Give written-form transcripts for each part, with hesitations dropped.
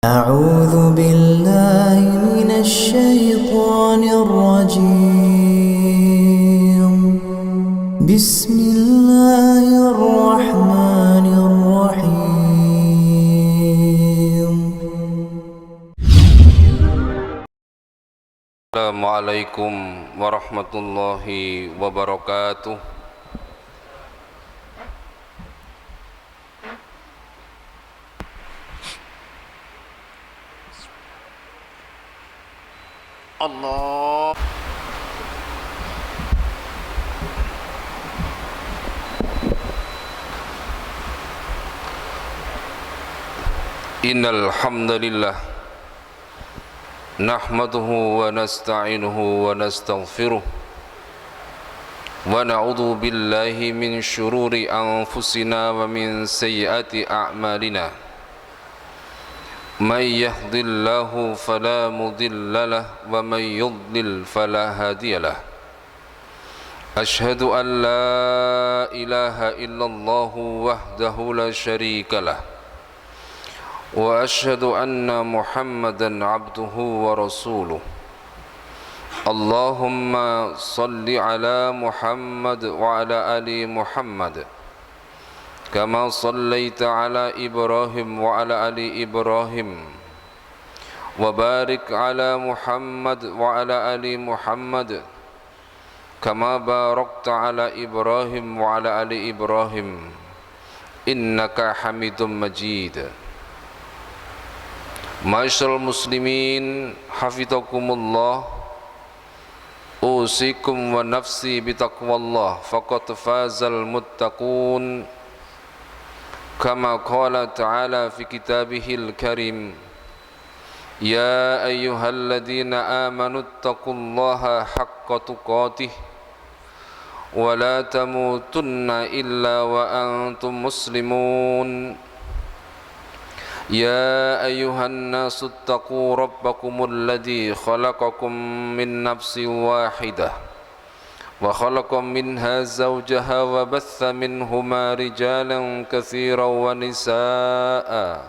أعوذ بالله من الشيطان الرجيم بسم الله الرحمن الرحيم Assalamualaikum warahmatullahi wabarakatuh. Allah. Innal hamdalillah nahmaduhu wa nasta'inuhu wa nastaghfiruh wa na'udzu billahi min syururi anfusina wa min sayyiati a'malina. May yahdihillahu fala mudilla lahu wa may yudlil fala hadiya lahu. Asyhadu an la ilaha illallah wahdahu la syarika lahu wa asyhadu anna Muhammadan abduhu wa rasuluh. Allahumma salli ala Muhammad wa ala ali Muhammad kama sallaita ala Ibrahim wa ala ali Ibrahim wa barik ala Muhammad wa ala ali Muhammad kama barakta ala Ibrahim wa ala ali Ibrahim innaka Hamidum Majid. Ma'asyiral muslimin hafizakumullah, usikum wa nafsi bitaqwallah faqad fazal muttaqun. Kama qala ta'ala fi kitabihil karim, ya ayyuhalladzina amanu taqullaha haqqa tuqatih wa la tamutunna illa wa antum muslimun. Ya ayyuhan nasu taqu rabbakumul ladzi khalaqakum min nafsin wahidah wa khalaqa minha zawjaha wa batha minhuma rijalan katsiran wa nisaa'a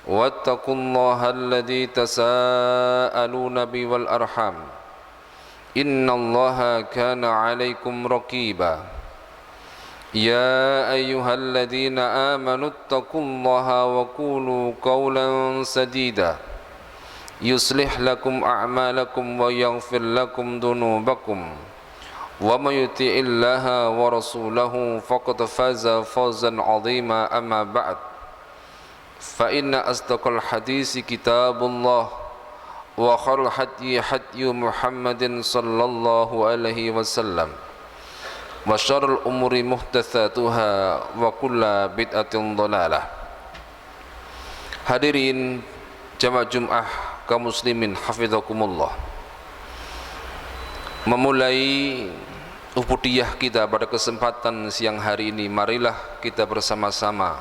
wattaqullaha alladzi tasaaluna bihi wal arham innallaha kana 'alaikum raqiba. Ya ayyuhalladzina amanu taqullaha wa qulu qawlan sadida yuslih lakum a'malakum wa yaghfir lakum dhunubakum wa may yuti'illaha wa rasulahu faqad faza fawzan 'azima. Amma ba'd, fa inna asdaqal hadisi kitabullah wa khairul hadyi hadyu Muhammadin sallallahu alaihi wasallam wa syarrul umuri muhdatsatuha wa kullu bid'atin dhalalah. Hadirin jamaah Jumat kaum muslimin hafizakumullah, memulai ubudiyah kita pada kesempatan siang hari ini, marilah kita bersama-sama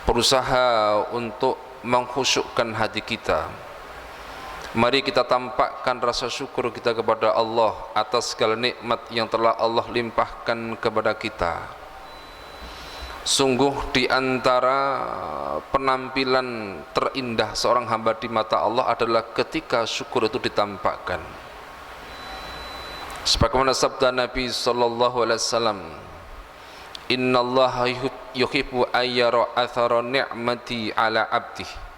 berusaha untuk mengkhusyukkan hati kita. Mari kita tampakkan rasa syukur kita kepada Allah atas segala nikmat yang telah Allah limpahkan kepada kita. Sungguh di antara penampilan terindah seorang hamba di mata Allah adalah ketika syukur itu ditampakkan. Sebagaimana sabda Nabi sallallahu alaihi wasallam, innallaha yuhibbu ayyara athara ni'mati ala abdihi.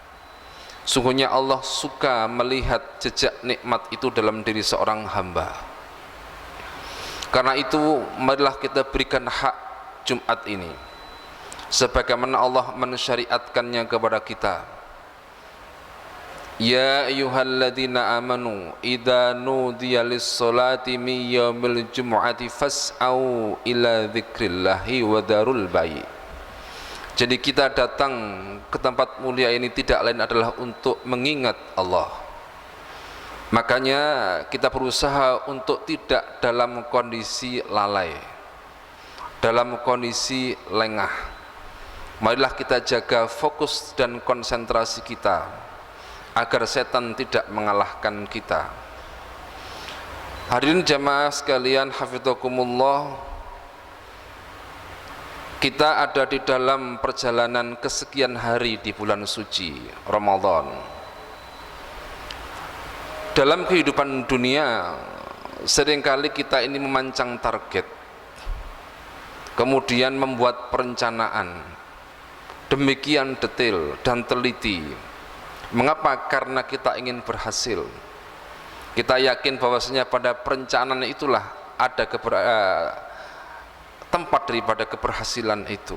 Sungguhnya Allah suka melihat jejak nikmat itu dalam diri seorang hamba. Karena itu marilah kita berikan hak Jumat ini sebagaimana Allah mensyariatkannya kepada kita. Ya ayyuhalladzina amanu idza nudiya lis-salati min yaumil jumu'ati fas'au ila dzikrillahi wa darul bai'. Jadi kita datang ke tempat mulia ini tidak lain adalah untuk mengingat Allah. Makanya kita berusaha untuk tidak dalam kondisi lalai, dalam kondisi lengah. Marilah kita jaga fokus dan konsentrasi kita agar setan tidak mengalahkan kita. Hadirin jamaah sekalian hafizakumullah, Kita ada di dalam perjalanan kesekian hari di bulan suci Ramadan. Dalam kehidupan dunia, seringkali kita ini memancang target, kemudian membuat perencanaan demikian detail dan teliti. Mengapa? Karena kita ingin berhasil. Kita yakin bahwasanya pada perencanaan itulah ada tempat daripada keberhasilan itu.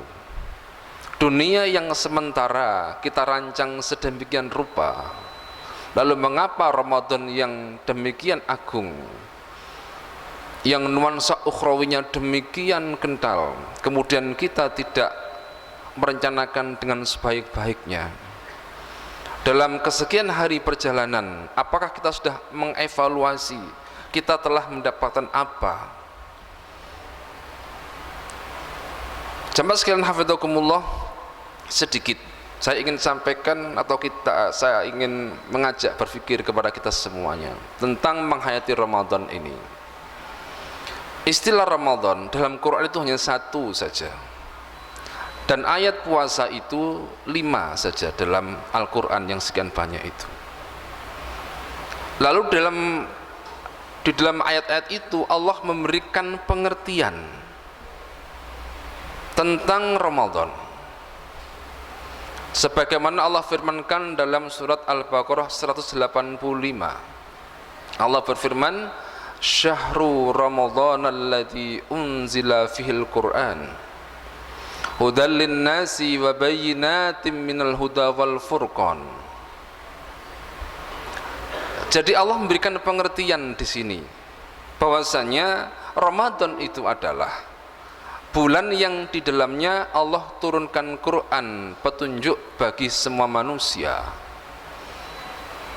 Dunia yang sementara kita rancang sedemikian rupa. Lalu mengapa Ramadan yang demikian agung, yang nuansa ukhrawinya demikian kental, kemudian kita tidak merencanakan dengan sebaik-baiknya? Dalam kesekian hari perjalanan, apakah kita sudah mengevaluasi kita telah mendapatkan apa? Jamaah sekalian hafizakumullah, sedikit saya ingin sampaikan atau saya ingin mengajak berpikir kepada kita semuanya tentang menghayati Ramadan ini. Istilah Ramadan dalam Quran itu hanya satu saja, dan ayat puasa itu 5 saja dalam Al-Quran yang sekian banyak itu. Lalu di dalam ayat-ayat itu Allah memberikan pengertian tentang Ramadan, sebagaimana Allah firmankan dalam surat Al-Baqarah 185. Allah berfirman, "Syahrul Ramadan alladzi unzila fihil Qur'an hudal linnasi wa bayyinatin minal huda wal furqan." Jadi Allah memberikan pengertian di sini bahwasanya Ramadan itu adalah bulan yang di dalamnya Allah turunkan Quran, petunjuk bagi semua manusia,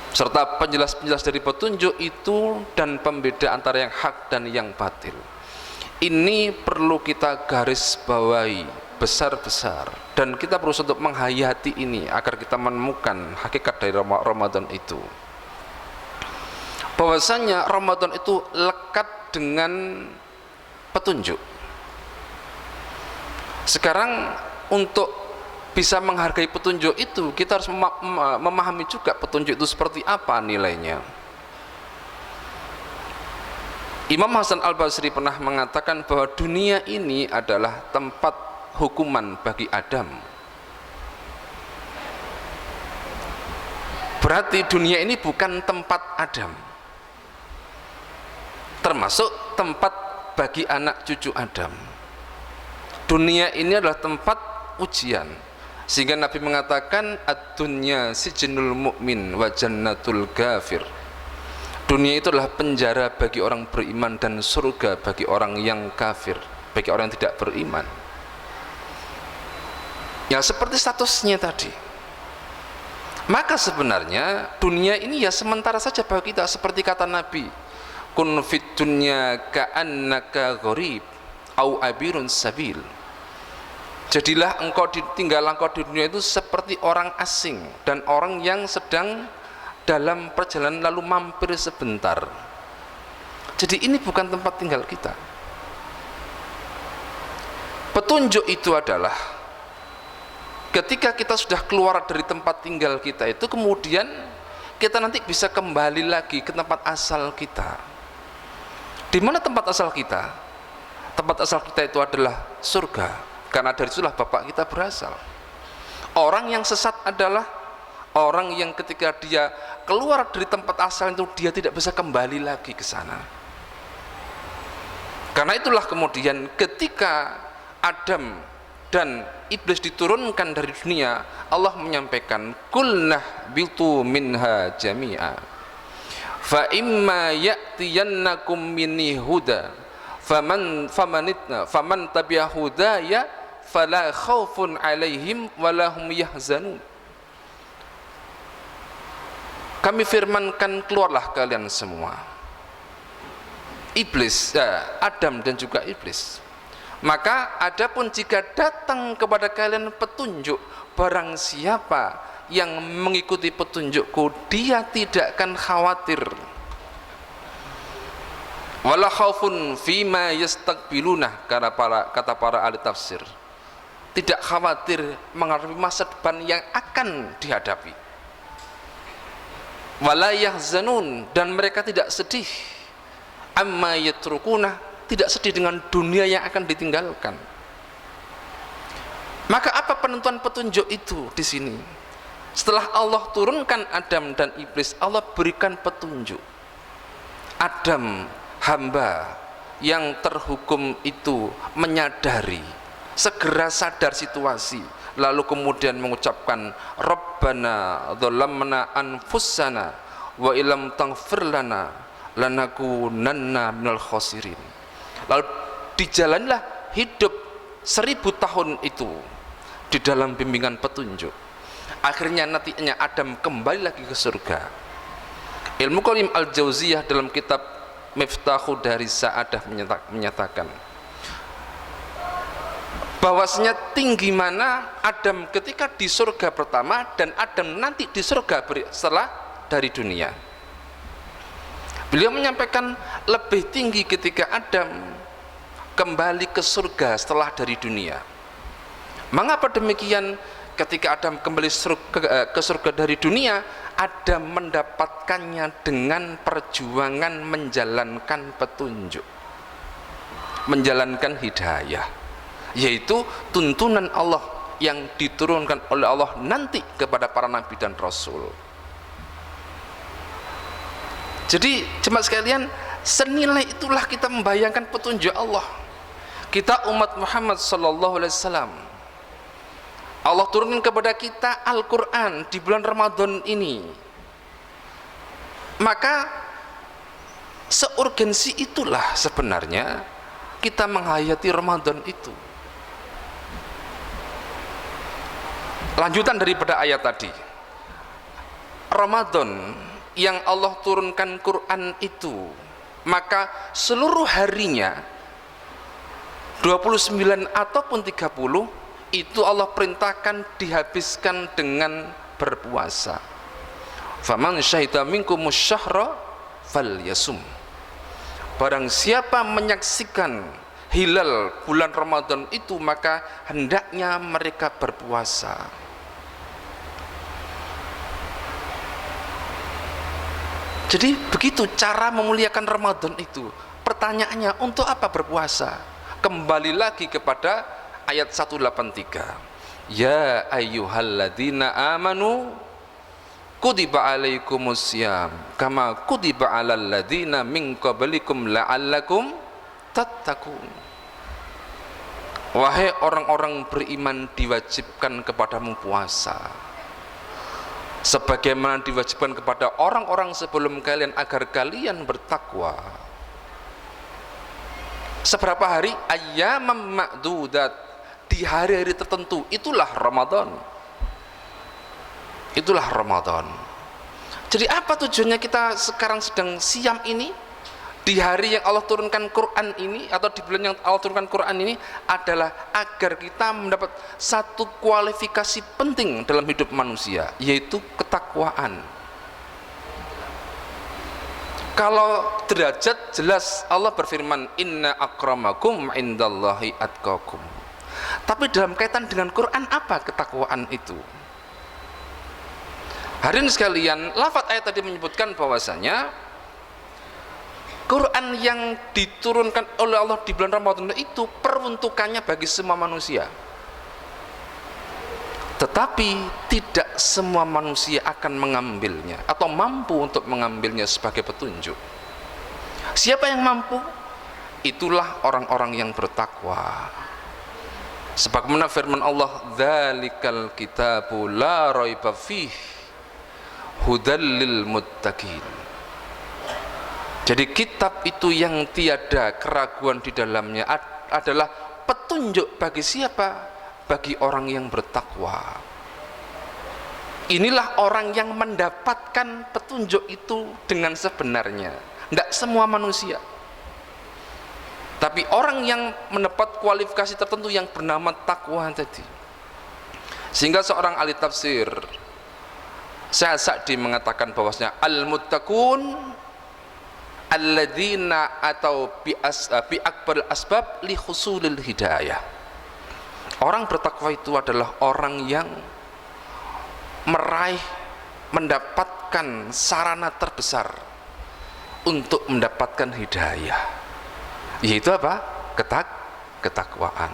serta penjelas-penjelas dari petunjuk itu dan pembeda antara yang hak dan yang batil. Ini perlu kita garis bawahi besar-besar, dan kita perlu untuk menghayati ini agar kita menemukan hakikat dari Ramadan itu. Bahwasanya Ramadan itu lekat dengan petunjuk. Sekarang untuk bisa menghargai petunjuk itu, kita harus memahami juga petunjuk itu seperti apa nilainya. Imam Hasan Al-Basri pernah mengatakan bahwa dunia ini adalah tempat hukuman bagi Adam. Berarti dunia ini bukan tempat Adam, termasuk tempat bagi anak cucu Adam. Dunia ini adalah tempat ujian, sehingga Nabi mengatakan ad-dunya sijnul mu'min wa jannatul kafir. Dunia itu adalah penjara bagi orang beriman dan surga bagi orang yang kafir, bagi orang yang tidak beriman. Ya seperti statusnya tadi. Maka sebenarnya dunia ini ya sementara saja bagi kita, seperti kata Nabi, kun fid dunya ka'annaka gharib au abirun sabil. Jadilah engkau di dunia itu seperti orang asing dan orang yang sedang dalam perjalanan lalu mampir sebentar. Jadi ini bukan tempat tinggal kita. Petunjuk itu adalah ketika kita sudah keluar dari tempat tinggal kita itu, kemudian kita nanti bisa kembali lagi ke tempat asal kita. Di mana tempat asal kita? Tempat asal kita itu adalah surga, karena dari situlah bapak kita berasal. Orang yang sesat adalah orang yang ketika dia keluar dari tempat asal itu, dia tidak bisa kembali lagi ke sana. Karena itulah kemudian ketika Adam dan iblis diturunkan dari dunia, Allah menyampaikan, kulnah bitu minha jami'a fa imma ya'tiyannakum minni huda faman tabi'a hudaya fala khaufun alaihim walahum yahzanun. Kami firmankan, keluarlah kalian semua, iblis, Adam dan juga iblis. Maka adapun jika datang kepada kalian petunjuk, barang siapa yang mengikuti petunjukku, dia tidak akan khawatir. Wala khaufun fima yastaqbiluna, kata para ahli tafsir. tidak khawatir menghadapi masa depan yang akan dihadapi. Wala yahzanun, dan mereka tidak sedih amma yatrukuna, tidak sedih dengan dunia yang akan ditinggalkan. Maka apa penentuan petunjuk itu di sini? Setelah Allah turunkan Adam dan iblis, Allah berikan petunjuk. Adam, hamba yang terhukum itu menyadari, segera sadar situasi, lalu kemudian mengucapkan Rabbana dzalamna anfusana wa illam taghfir lana lanakunanna minal khasirin. Lalu dijalanlah hidup 1000 tahun itu di dalam bimbingan petunjuk. Akhirnya nantinya Adam kembali lagi ke surga. Ilmu Qayyim Al-Jauziyah dalam kitab Miftahu Dari Sa'adah menyatakan bahwasanya tinggi mana Adam ketika di surga pertama dan Adam nanti di surga setelah dari dunia. Beliau menyampaikan lebih tinggi ketika Adam kembali ke surga setelah dari dunia. Mengapa demikian? Ketika Adam kembali ke surga dari dunia, Adam mendapatkannya dengan perjuangan menjalankan petunjuk, menjalankan hidayah, yaitu tuntunan Allah yang diturunkan oleh Allah nanti kepada para nabi dan rasul. Jadi jemaah sekalian, senilai itulah kita membayangkan petunjuk Allah. Kita umat Muhammad sallallahu alaihi wasallam, Allah turunkan kepada kita Al-Quran di bulan Ramadan ini. Maka seurgensi itulah sebenarnya kita menghayati Ramadan itu. Lanjutan daripada ayat tadi, Ramadan yang Allah turunkan Quran itu, maka seluruh harinya 29 ataupun 30 itu Allah perintahkan dihabiskan dengan berpuasa. Faman syahida minkumus syahra falyasum. Barang siapa menyaksikan hilal bulan Ramadan itu, maka hendaknya mereka berpuasa. Jadi begitu cara memuliakan Ramadan itu. Pertanyaannya, untuk apa berpuasa? Kembali lagi kepada ayat 183. Ya ayyuhalladzina amanu kutiba alaikumussyam kama kutiba alal ladzina min qablikum la'allakum tattaqun. Wahai orang-orang beriman, diwajibkan kepadamu puasa sebagaimana diwajibkan kepada orang-orang sebelum kalian agar kalian bertakwa. Seberapa hari? Ayyamam ma'dudat, di hari-hari tertentu. Itulah Ramadan. Itulah Ramadan. Jadi apa tujuannya kita sekarang sedang siam ini? Di hari yang Allah turunkan Quran ini, atau di bulan yang Allah turunkan Quran ini, adalah agar kita mendapat satu kualifikasi penting dalam hidup manusia, yaitu ketakwaan. Kalau derajat, jelas Allah berfirman, inna akramakum indallahi atqakum. Tapi dalam kaitan dengan Quran, apa ketakwaan itu? Hadirin sekalian, lafaz ayat tadi menyebutkan bahwasanya Quran yang diturunkan oleh Allah di bulan Ramadan itu peruntukannya bagi semua manusia. Tetapi tidak semua manusia akan mengambilnya atau mampu untuk mengambilnya sebagai petunjuk. Siapa yang mampu? Itulah orang-orang yang bertakwa. Sebagaimana firman Allah, dzalikal kitabu la raiba fih hudal lil muttaqin. Jadi kitab itu yang tiada keraguan di dalamnya adalah petunjuk bagi siapa? Bagi orang yang bertakwa. Inilah orang yang mendapatkan petunjuk itu dengan sebenarnya. Tidak semua manusia, tapi orang yang mendapat kualifikasi tertentu yang bernama takwa tadi. Sehingga seorang ahli tafsir Syekh Sa'di mengatakan bahwasanya al-muttaqun alladzina atau bi akbar asbab li husulil hidayah. Orang bertakwa itu adalah orang yang mendapatkan sarana terbesar untuk mendapatkan hidayah, yaitu apa? Ketakwaan.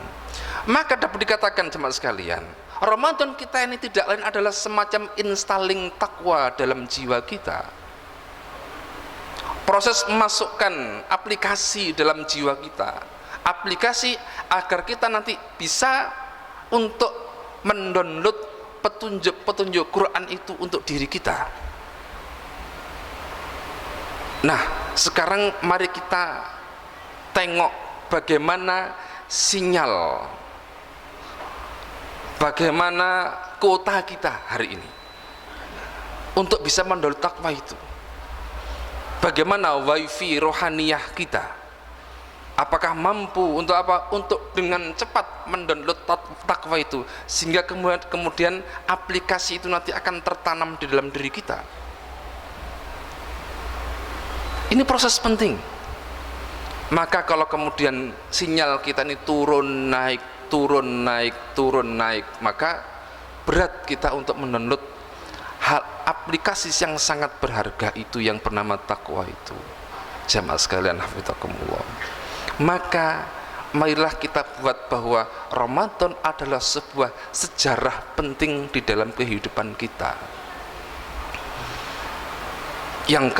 Maka dapat dikatakan jemaah sekalian, Ramadan kita ini tidak lain adalah semacam installing takwa dalam jiwa kita. Proses memasukkan aplikasi dalam jiwa kita, aplikasi agar kita nanti bisa untuk mendownload petunjuk-petunjuk Quran itu untuk diri kita. Nah, sekarang mari kita tengok bagaimana sinyal, bagaimana kuota kita hari ini untuk bisa mendownload takwa itu. Bagaimana wifi rohaniyah kita? Apakah mampu untuk apa? Untuk dengan cepat mendownload takwa itu, sehingga kemudian aplikasi itu nanti akan tertanam di dalam diri kita. Ini proses penting. Maka kalau kemudian sinyal kita ini turun naik, turun naik, turun naik, maka berat kita untuk mendownload aplikasi yang sangat berharga itu yang bernama takwa itu. Jamaah sekalian hafizakumullah. Maka marilah kita buat bahwa Ramadan adalah sebuah sejarah penting di dalam kehidupan kita. Yang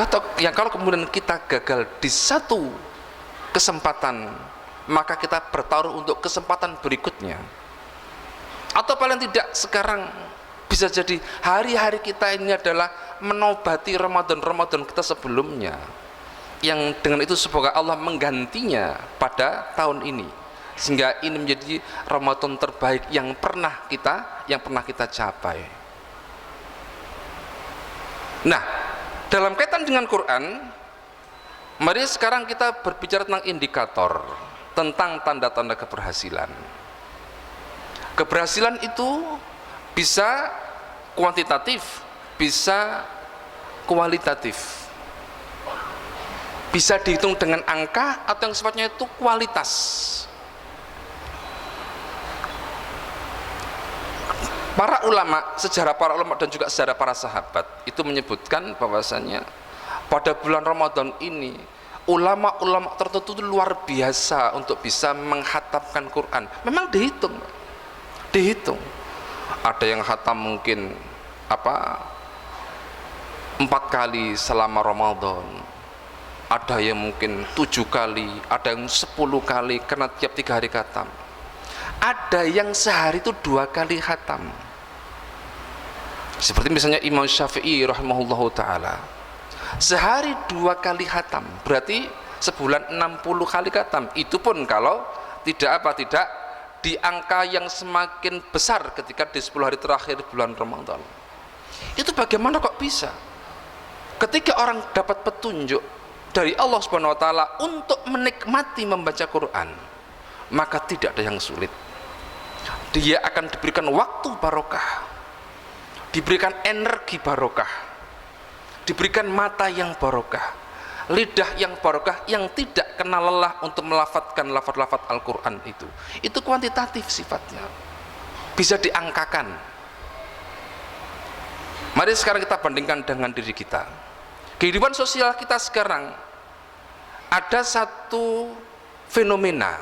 kalau kemudian kita gagal di satu kesempatan, maka kita bertaruh untuk kesempatan berikutnya. Atau paling tidak sekarang bisa jadi hari-hari kita ini adalah menobati Ramadan kita sebelumnya, yang dengan itu semoga Allah menggantinya pada tahun ini, sehingga ini menjadi Ramadan terbaik yang pernah kita capai. Nah, dalam kaitan dengan Quran, mari sekarang kita berbicara tentang indikator, tentang tanda-tanda keberhasilan. Keberhasilan itu bisa kuantitatif, bisa kualitatif, bisa dihitung dengan angka atau yang sifatnya itu kualitas. Para ulama, sejarah para ulama dan juga sejarah para sahabat itu menyebutkan bahwasanya pada bulan Ramadan ini ulama-ulama tertentu itu luar biasa untuk bisa menghatamkan Quran. Memang dihitung. Ada yang khatam mungkin 4 kali selama Ramadan, ada yang mungkin 7 kali, ada yang 10 kali karena tiap 3 hari khatam, ada yang sehari itu 2 kali khatam, seperti misalnya Imam Syafi'i rahimahullahu ta'ala, sehari 2 kali khatam, berarti sebulan 60 kali khatam. Itu pun kalau tidak di angka yang semakin besar ketika di 10 hari terakhir bulan Ramadan. Itu bagaimana kok bisa? Ketika orang dapat petunjuk dari Allah Subhanahu wa taala untuk menikmati membaca Quran, maka tidak ada yang sulit. Dia akan diberikan waktu barokah, diberikan energi barokah, diberikan mata yang barokah, lidah yang barokah yang tidak kenal lelah untuk melafadzkan lafaz-lafaz Al-Quran itu. Itu kuantitatif sifatnya, bisa diangkakan. Mari sekarang kita bandingkan dengan diri kita. Kehidupan sosial kita sekarang ada satu fenomena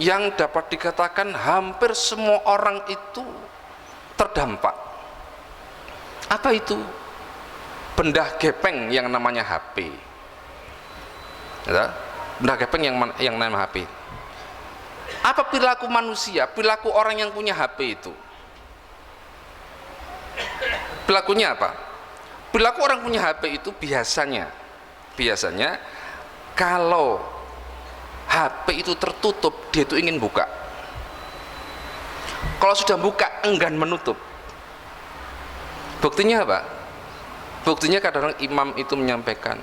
yang dapat dikatakan hampir semua orang itu terdampak. Apa itu? Benda gepeng yang namanya HP. Benda gepeng yang namanya HP. Apa perilaku manusia, perilaku orang yang punya HP itu? Perilakunya apa? Perilaku orang punya HP itu biasanya kalau HP itu tertutup, dia itu ingin buka. Kalau sudah buka, enggan menutup. Buktinya apa? Buktinya kadang-kadang imam itu menyampaikan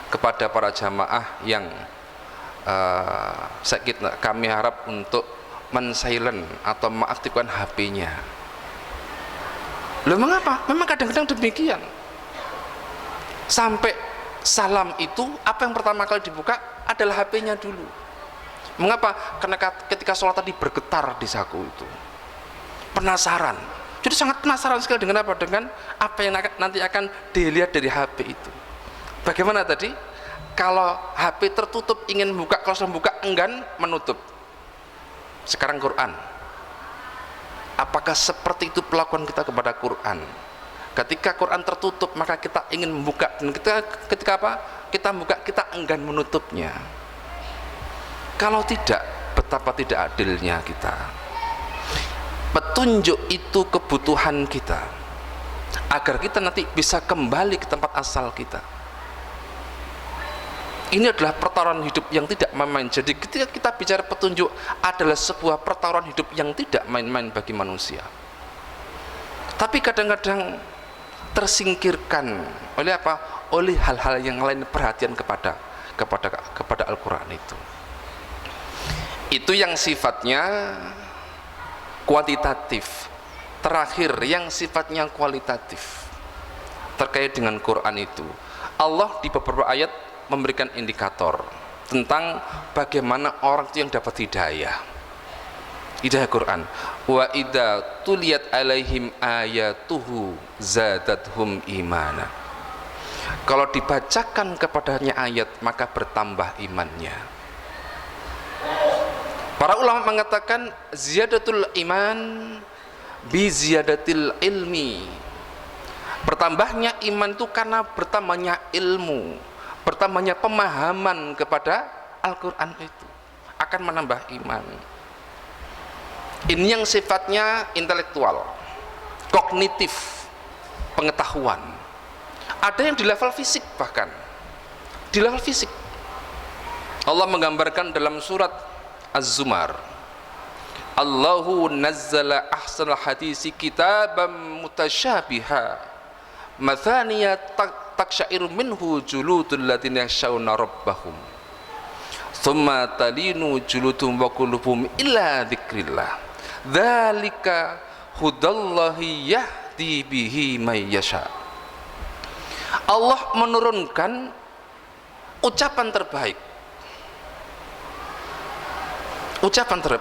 kepada para jamaah yang kami harap untuk men-silent atau mengaktifkan HP-nya. Loh, mengapa? Memang kadang-kadang demikian. Sampai salam itu, apa yang pertama kali dibuka adalah HP-nya dulu. Mengapa? Karena ketika sholat tadi bergetar di saku itu, penasaran. Jadi sangat penasaran sekali dengan apa? Dengan apa yang nanti akan dilihat dari HP itu. Bagaimana tadi? Kalau HP tertutup ingin buka, kalau sudah buka enggan menutup. Sekarang Quran. Apakah seperti itu pelakuan kita kepada Quran? Ketika Quran tertutup maka kita ingin membuka, dan ketika apa? Kita buka, kita enggan menutupnya. Kalau tidak, betapa tidak adilnya kita. Petunjuk itu kebutuhan kita agar kita nanti bisa kembali ke tempat asal kita. Ini adalah pertaruhan hidup yang tidak main-main. Jadi ketika kita bicara petunjuk adalah sebuah pertaruhan hidup yang tidak main-main bagi manusia. Tapi kadang-kadang tersingkirkan oleh apa? Oleh hal-hal yang lain, perhatian kepada Al-Quran itu. Itu yang sifatnya kuantitatif. Terakhir yang sifatnya kualitatif terkait dengan Quran itu, Allah di beberapa ayat memberikan indikator tentang bagaimana orang itu yang dapat hidayah Quran. Wa idza tuliyat alaihim ayatuhu zadathum imana. Kalau dibacakan kepadanya ayat maka bertambah imannya. Para ulama mengatakan ziyadatul iman bi ziyadatil ilmi. Bertambahnya iman itu karena bertambahnya ilmu, bertambahnya pemahaman kepada Al-Quran itu akan menambah iman. Ini yang sifatnya intelektual, kognitif, pengetahuan. Ada yang di level fisik, bahkan di level fisik. Allah menggambarkan dalam surat Az-Zumar, Allahu nazzala ahsanal hadisi kitaban mutasyabiha mathaniya taksyairu minhu juludul ladina yakhshawna rabbahum thumma talinu juludum wa qulubuhum illa dzikrillah dzalika hudallahi yahdi bihi may yasha. Allah menurunkan ucapan terbaik,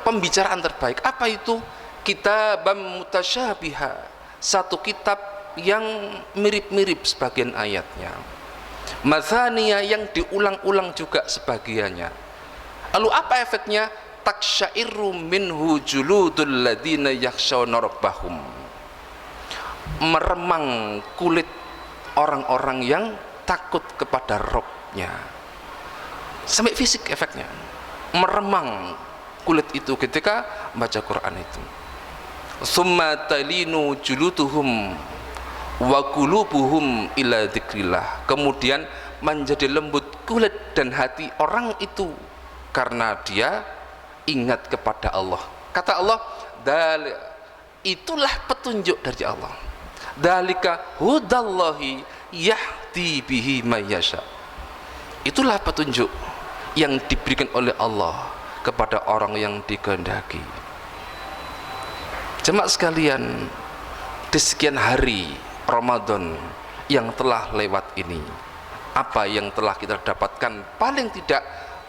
pembicaraan terbaik. Apa itu? Kitabam mutasyabiha, satu kitab yang mirip-mirip sebagian ayatnya, mathaniya yang diulang-ulang juga sebagiannya. Lalu apa efeknya? Taksyairu minhu juludul ladina yakhshawna rabbahum, meremang kulit orang-orang yang takut kepada Rabb-nya. Sampai fisik efeknya, meremang kulit itu ketika baca Quran itu. Summa talinu juluduhum wa qulubuhum ila dzikrillah, kemudian menjadi lembut kulit dan hati orang itu karena dia ingat kepada Allah. Kata Allah, itulah petunjuk dari Allah. Dzalika hudallahi yahdi bihi may yasha. Itulah petunjuk yang diberikan oleh Allah kepada orang yang dikehendaki. Jemaah sekalian, di sekian hari Ramadan yang telah lewat ini, apa yang telah kita dapatkan? Paling tidak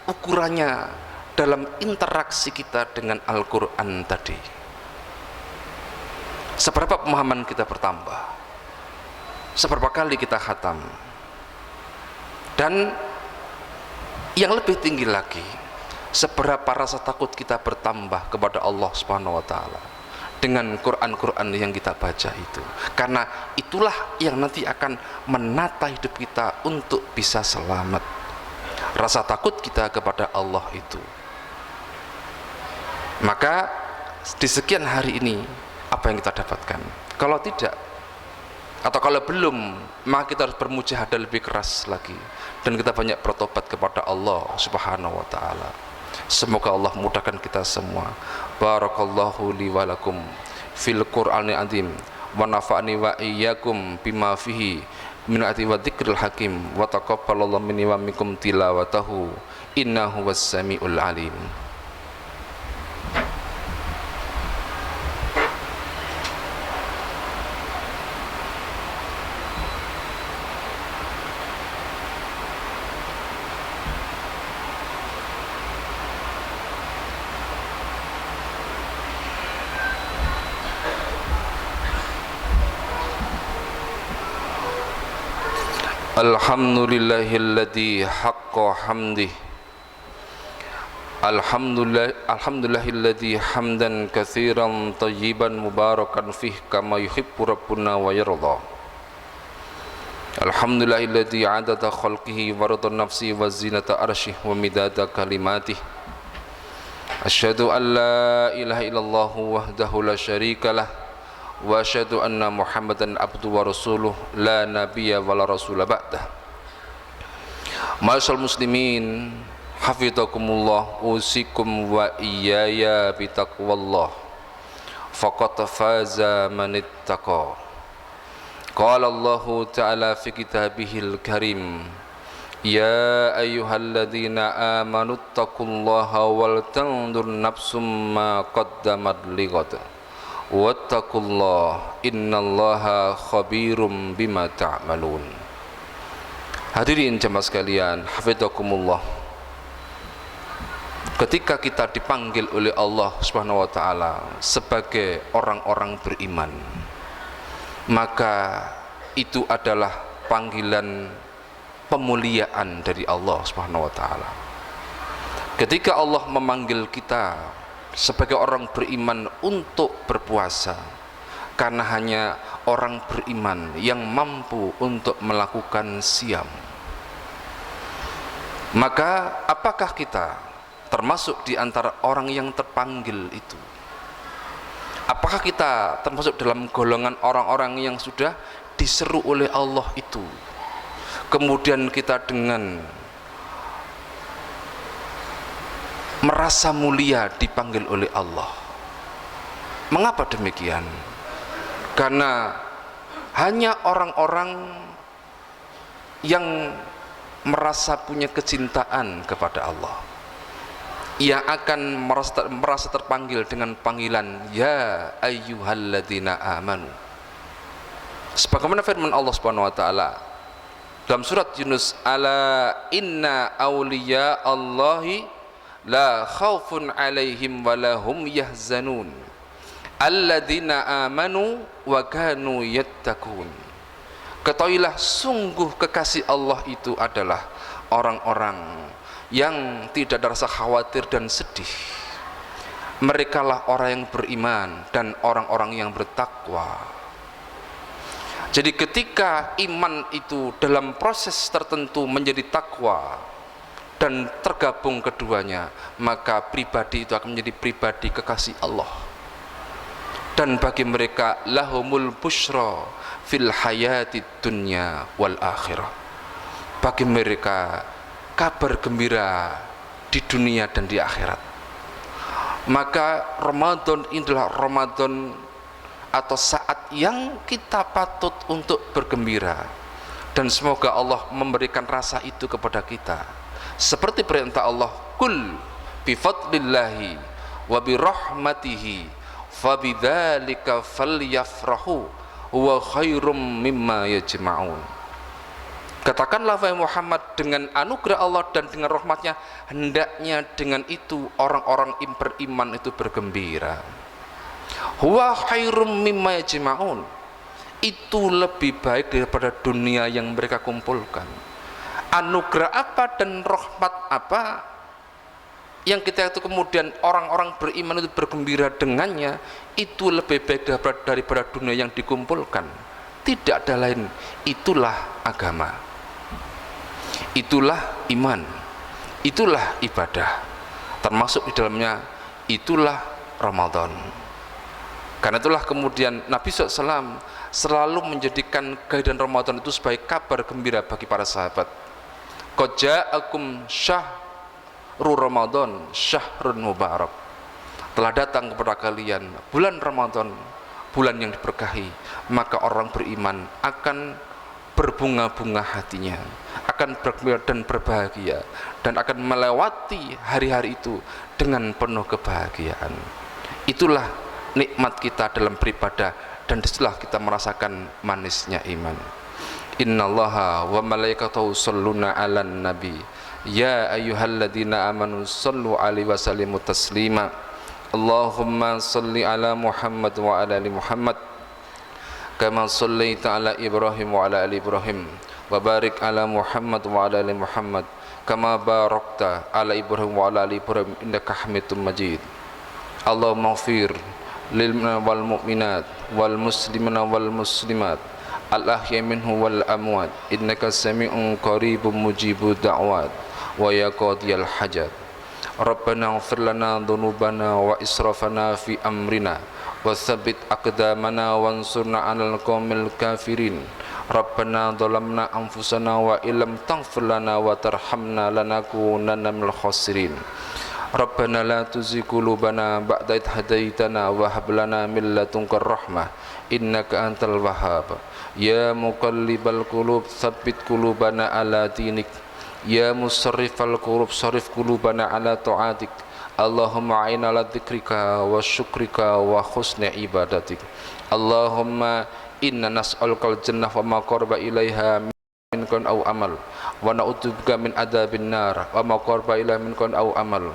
ukurannya dalam interaksi kita dengan Al-Quran tadi. Seberapa pemahaman kita bertambah, seberapa kali kita khatam, dan yang lebih tinggi lagi, seberapa rasa takut kita bertambah kepada Allah Subhanahu wa taala dengan Quran-Quran yang kita baca itu. Karena itulah yang nanti akan menata hidup kita untuk bisa selamat. Rasa takut kita kepada Allah itu. Maka di sekian hari ini apa yang kita dapatkan? Kalau tidak, atau kalau belum, maka kita harus bermujahadah lebih keras lagi, dan kita banyak bertobat kepada Allah Subhanahu wa taala. Semoga Allah mudahkan kita semua. Barakallahu li wa lakum fil Qur'anil azim wa nafa'ani wa iyyakum bima fihi min ayati wa dzikril hakim wa taqabbalallahu minni wa minkum tilawatahu innahu was-sami'ul alim. Alhamdulillahilladzi haqqa hamdih. Alhamdulillahilladzi hamdan katsiran tayyiban mubarakan fih kama yuhibbu rabbuna wa yarda. Alhamdulillahilladzi 'adada khalqihi wa rida nafsi wa zinata arsyih wa midada kalimatih. Asyhadu an la ilaha illallah wahdahu la syarikalah wa asyhadu anna Muhammadan abduhu wa rasuluh la nabiyya wa la rasula ba'dah. Ma'asyiral muslimin, hafizakumullah, usikum wa iyaya bitaqwallah. Faqad faza man ittaqa. Qala Allah Ta'ala fi kitabihil karim, ya ayyuhalladzina amanu taqullaha wal tanzur nafsum ma qaddamat lighad wattaqullah innallaha khabirum bima ta'malun. Hadirin jemaah sekalian, hafizakumullah, ketika kita dipanggil oleh Allah Subhanahu wa taala sebagai orang-orang beriman, maka itu adalah panggilan pemuliaan dari Allah Subhanahu wa taala. Ketika Allah memanggil kita sebagai orang beriman untuk berpuasa, karena hanya orang beriman yang mampu untuk melakukan siam, maka apakah kita termasuk di antara orang yang terpanggil itu? Apakah kita termasuk dalam golongan orang-orang yang sudah diseru oleh Allah itu, kemudian kita dengan merasa mulia dipanggil oleh Allah? Mengapa demikian? Karena hanya orang-orang yang merasa punya kecintaan kepada Allah yang akan merasa terpanggil dengan panggilan ya ayyuhalladzina amanu. Sebagaimana firman Allah Subhanahu wa taala dalam surat Yunus, ala inna awliya Allahi la khaufun alaihim walahum yahzanun alladzina amanu wa kanu yattaqun. Ketahuilah, sungguh kekasih Allah itu adalah orang-orang yang tidak ada rasa khawatir dan sedih. Merekalah orang yang beriman dan orang-orang yang bertakwa. Jadi ketika iman itu dalam proses tertentu menjadi takwa dan tergabung keduanya, maka pribadi itu akan menjadi pribadi kekasih Allah. Dan bagi mereka lahumul busyra fil hayati dunya wal akhirah. Bagi mereka kabar gembira di dunia dan di akhirat. Maka Ramadan inilah Ramadan atau saat yang kita patut untuk bergembira, dan semoga Allah memberikan rasa itu kepada kita. Seperti perintah Allah, kul bifadlillahi wa birahmatihi fabidzalika falyafrahu huwa khairum mimma yajma'un. Katakanlah wahai Muhammad, dengan anugerah Allah dan dengan rahmatnya, hendaknya dengan itu orang-orang beriman itu bergembira. Huwa khairum mimma yajma'un, itu lebih baik daripada dunia yang mereka kumpulkan. Anugerah apa dan rahmat apa yang kita itu kemudian orang-orang beriman itu bergembira dengannya, itu lebih baik daripada dunia yang dikumpulkan. Tidak ada lain, itulah agama, itulah iman, itulah ibadah, termasuk di dalamnya itulah Ramadan. Karena itulah kemudian Nabi SAW selalu menjadikan kehadiran Ramadan itu sebagai kabar gembira bagi para sahabat. Qad ja'akum syahrul Ramadan syahrun mubarak, telah datang kepada kalian bulan Ramadan, bulan yang diberkahi. Maka orang beriman akan berbunga-bunga hatinya, akan bergembira dan berbahagia, dan akan melewati hari-hari itu dengan penuh kebahagiaan. Itulah nikmat kita dalam beribadah, dan disitulah kita merasakan manisnya iman. Innallaha wa malaikatahu shalluna 'alan nabi ya ayyuhalladzina amanu shallu 'alaihi wa sallimu taslima. Allahumma shalli 'ala Muhammad wa 'ala ali Muhammad kama shallaita 'ala Ibrahim wa 'ala ali Ibrahim wa barik ala Muhammad wa ala ali Muhammad kama barakta ala Ibrahim wa ala ali Ibrahim innaka Hamidum Majid. Allahumma ighfir lil wal mu'minat wal muslimina wal muslimat al ahya minhu wal amwat innaka sami'un qaribun mujibud da'wat wa ya qadiyal hajat. Rabbana ighfir lana dhunubana wa israfana fi amrina wa tsabbit aqdamana wansurna 'alal qaumil kafirin. Rabbana dhalamna anfusana wa illam taghfir lana wa tarhamna lanakunanna minal khasirin. Rabbana la tuzigh qulubana ba'da idh hadaitana wa hab lana min ladunka rahmah innaka antal wahhab. Ya muqallibal qulub tsabbit qulubana ala dinik. Ya musarrifal qulub sarrif qulubana ala ta'atik. Allahumma a'inna ala dzikrika wa syukrika wa husni ibadatik. Allahumma inna nas'alukal jannah wa ma qaraba ilaiha min qaul aw amal wa na'udzubika min adzabin nar wa ma qaraba ilaiha min qaul aw amal.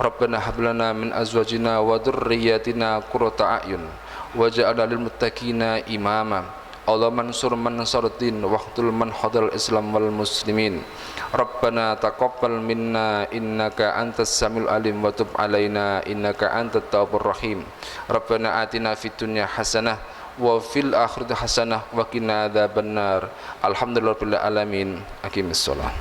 Rabbana hab lana min azwajina wa dhurriyyatina qurrata a'yun waj'alna lil muttaqina imama. Allah mansur man nasruddin waqtul man hadal islam wal muslimin. Rabbana taqabbal minna innaka antas samiul alim wa tub alaina innaka antat tawwabur rahim. Rabbana atina fid dunya hasanah wa fil akhirati hasanah wa qina adzabannar. Alhamdulillahirabbil alamin. Aqimissalah.